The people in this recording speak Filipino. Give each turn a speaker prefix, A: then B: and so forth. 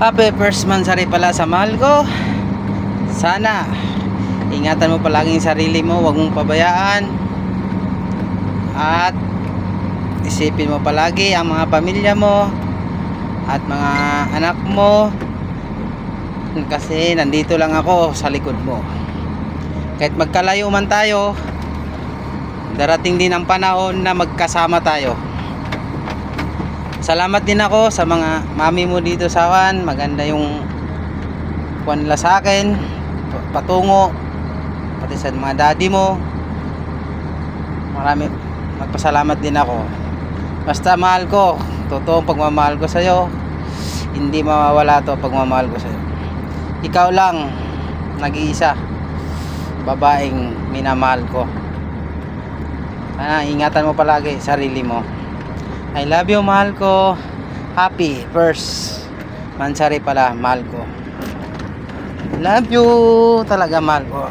A: Happy first mansari pala sa mahal ko. Sana ingatan mo palagi yung sarili mo, huwag mong pabayaan. At isipin mo palagi ang mga pamilya mo at mga anak mo, kasi nandito lang ako sa likod mo. Kahit magkalayo man tayo, darating din ang panahon na magkasama tayo. Salamat din ako sa mga mami mo dito sa Juan. Maganda yung kuwan nila sa akin, patungo, pati sa mga daddy mo. Marami, magpasalamat din ako. Basta mahal ko, totoong pagmamahal ko sa'yo. Hindi mawawala to pagmamahal ko sa'yo. Ikaw lang, nag-iisa, babaeng minamahal ko. Sana ingatan mo palagi sarili mo. I love you, mahal ko. Happy first mansari pala, mahal ko. Love you talaga, mahal ko.